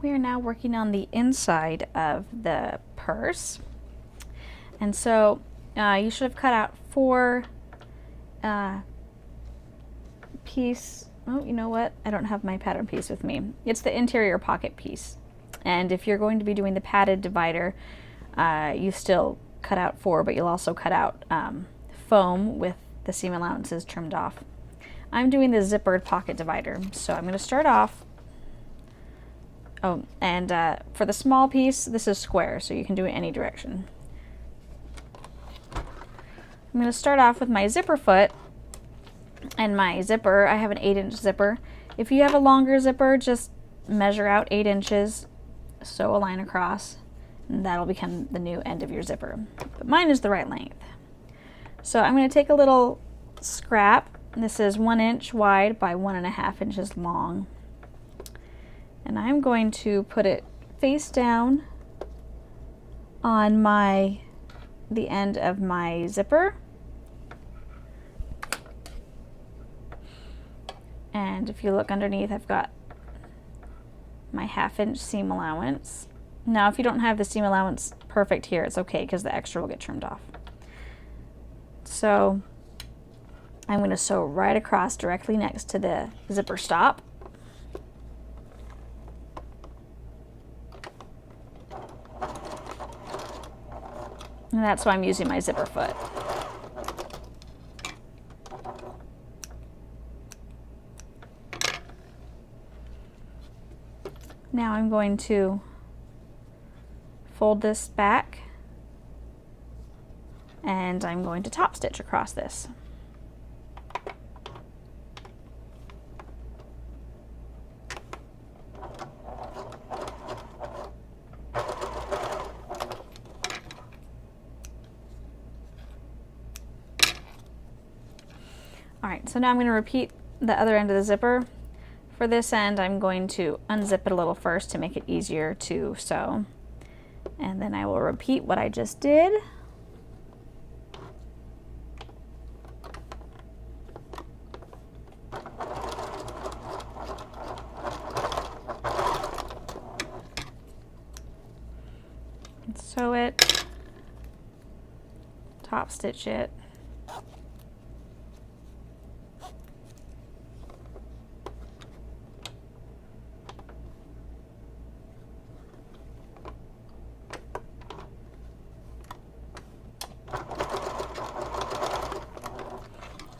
We are now working on the inside of the purse. And so you should have cut out 4 piece. Oh, you know what? I don't have my pattern piece with me. It's the interior pocket piece. And if you're going to be doing the padded divider, you still cut out 4, but you'll also cut out foam with the seam allowances trimmed off. I'm doing the zippered pocket divider, so I'm going to start off. Oh, and for the small piece, this is square, so you can do it any direction. I'm going to start off with my zipper foot and my zipper. I have an 8-inch zipper. If you have a longer zipper, just measure out 8 inches, sew a line across, and that'll become the new end of your zipper. But mine is the right length. So I'm going to take a little scrap. This is 1 inch wide by 1.5 inches long. And I'm going to put it face down on the end of my zipper. And if you look underneath, I've got my 1/2 inch seam allowance. Now, if you don't have the seam allowance perfect here, it's okay because the extra will get trimmed off. So I'm going to sew right across directly next to the zipper stop. And that's why I'm using my zipper foot. Now I'm going to fold this back and I'm going to top stitch across this. Alright, so now I'm going to repeat the other end of the zipper. For this end, I'm going to unzip it a little first to make it easier to sew. And then I will repeat what I just did. And sew it, top stitch it.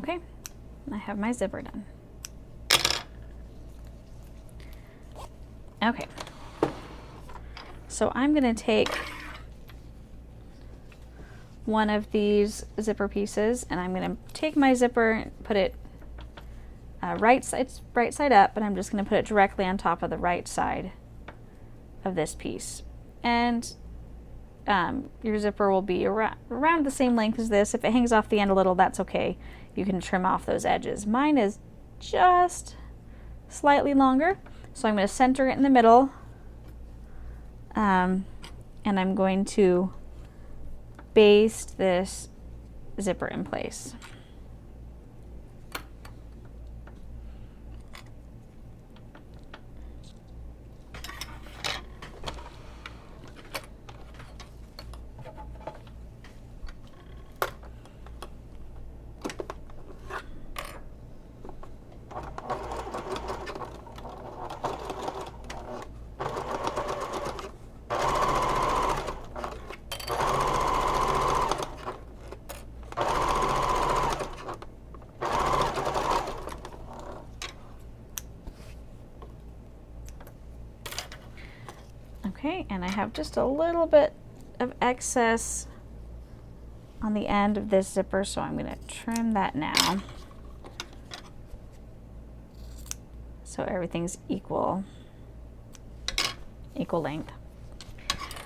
Okay, I have my zipper done. Okay, so I'm going to take one of these zipper pieces and I'm going to take my zipper and put it right side up, but I'm just going to put it directly on top of the right side of this piece. And your zipper will be around the same length as this. If it hangs off the end a little, that's okay. You can trim off those edges. Mine is just slightly longer, so I'm going to center it in the middle, and I'm going to baste this zipper in place. Okay, and I have just a little bit of excess on the end of this zipper, so I'm going to trim that now so everything's equal length.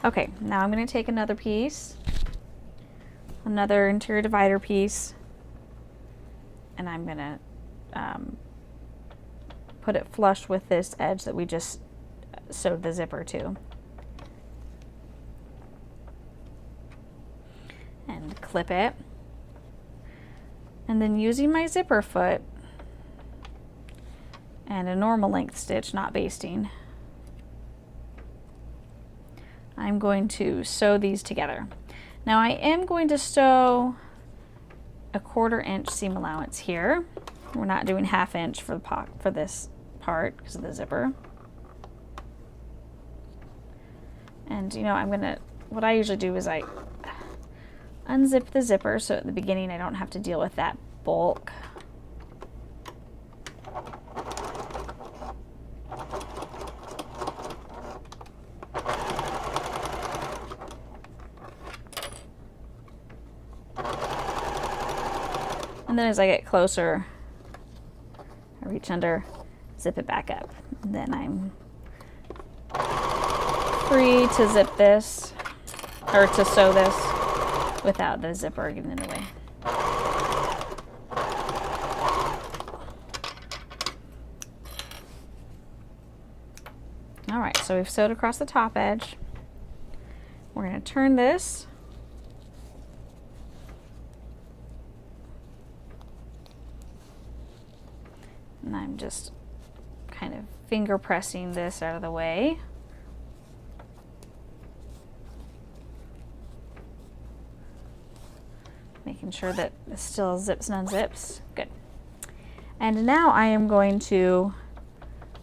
Okay, now I'm going to take another piece, another interior divider piece, and I'm going to put it flush with this edge that we just sewed the zipper to. And clip it. And then using my zipper foot and a normal length stitch, not basting, I'm going to sew these together. Now I am going to sew a 1/4 inch seam allowance here. We're not doing 1/2 inch for this part because of the zipper. And you know, what I usually do is I unzip the zipper so at the beginning I don't have to deal with that bulk. And then as I get closer, I reach under, zip it back up. And then I'm free to zip this, or to sew this without the zipper getting in the way. All right, so we've sewed across the top edge. We're going to turn this. And I'm just kind of finger pressing this out of the way. Making sure that this still zips and unzips. Good. And now I am going to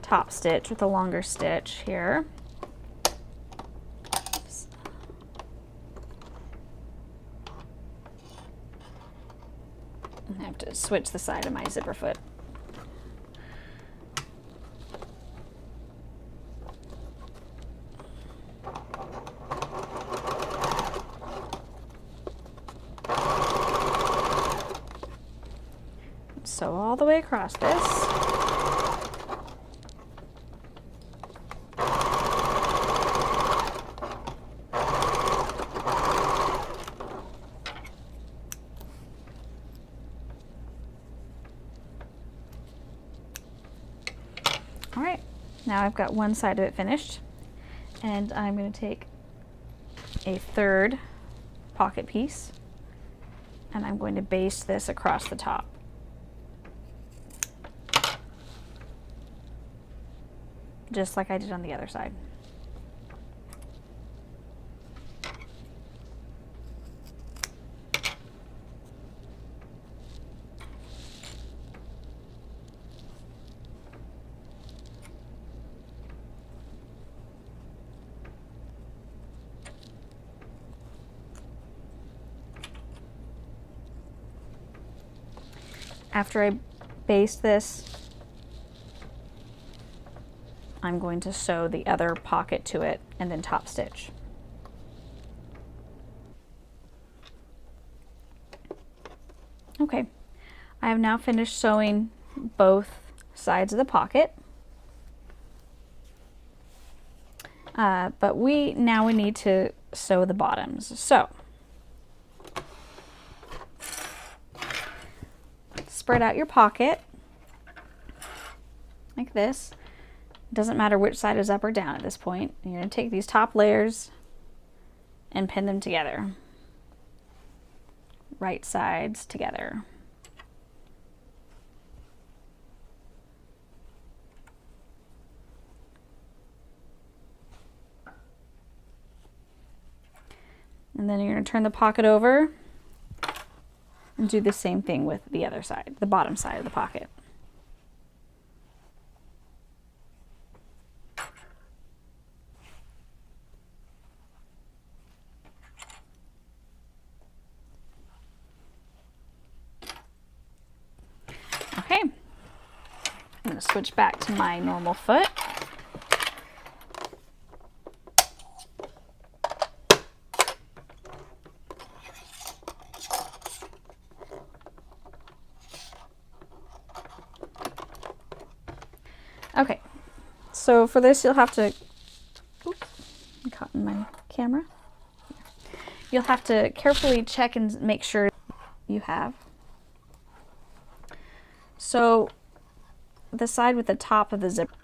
top stitch with a longer stitch here. Oops. I have to switch the side of my zipper foot. Sew all the way across this. All right, now I've got one side of it finished, and I'm going to take a 1/3 pocket piece and I'm going to baste this across the top. Just like I did on the other side. After I baste this, I'm going to sew the other pocket to it and then top stitch. Okay, I have now finished sewing both sides of the pocket. But now we need to sew the bottoms. So, spread out your pocket like this. Doesn't matter which side is up or down at this point. You're going to take these top layers and pin them together. Right sides together. And then you're going to turn the pocket over and do the same thing with the other side, the bottom side of the pocket. Okay, I'm going to switch back to my normal foot. Okay, so for this you'll have to, oops, I caught in my camera. You'll have to carefully check and make sure you have. So the side with the top of the zipper.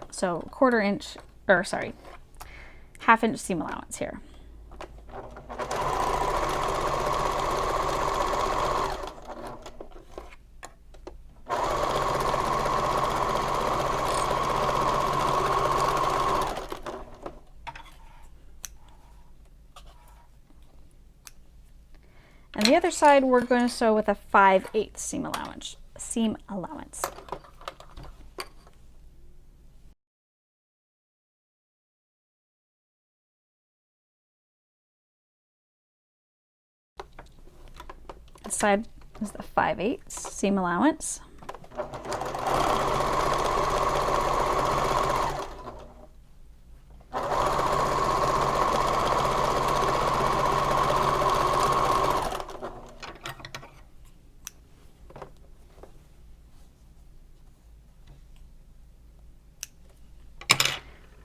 So 1/4 inch, or sorry, 1/2 inch seam allowance here. the other side, we're going to sew with a 5/8 seam allowance. This side is the 5/8 seam allowance.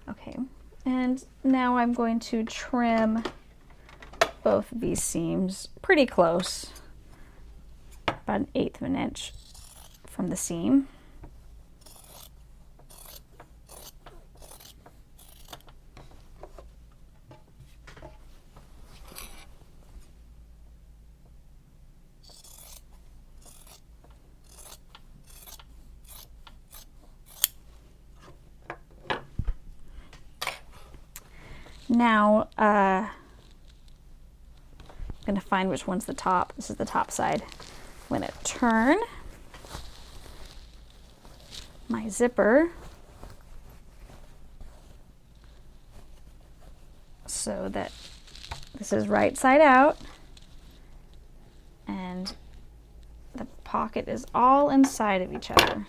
Okay, and now I'm going to trim both of these seams pretty close, about 1/8 of an inch from the seam. Now, I'm going to find which one's the top. This is the top side. I'm going to turn my zipper so that this is right side out and the pocket is all inside of each other.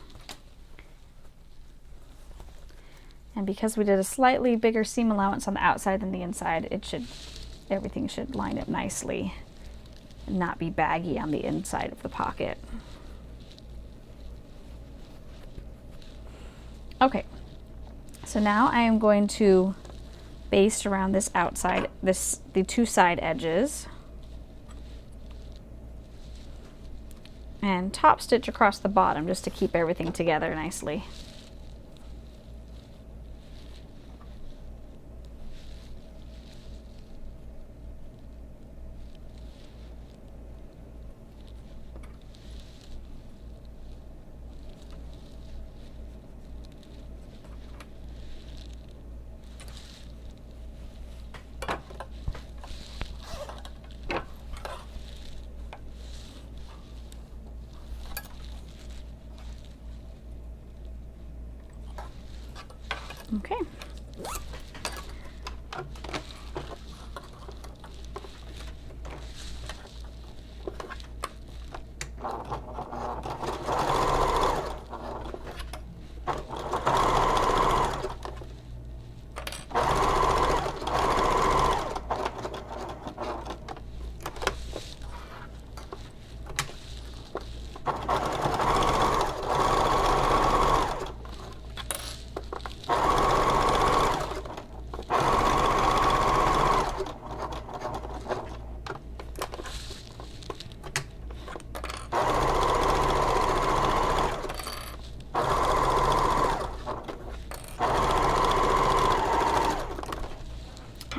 And because we did a slightly bigger seam allowance on the outside than the inside, everything should line up nicely and not be baggy on the inside of the pocket. Okay, so now I am going to baste around this outside, the two side edges, and top stitch across the bottom just to keep everything together nicely. Okay.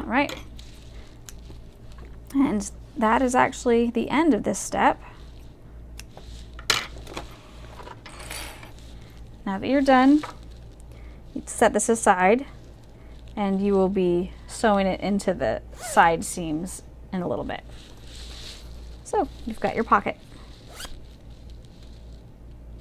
Right, and that is actually the end of this step. Now that you're done, you set this aside and you will be sewing it into the side seams in a little bit. So you've got your pocket.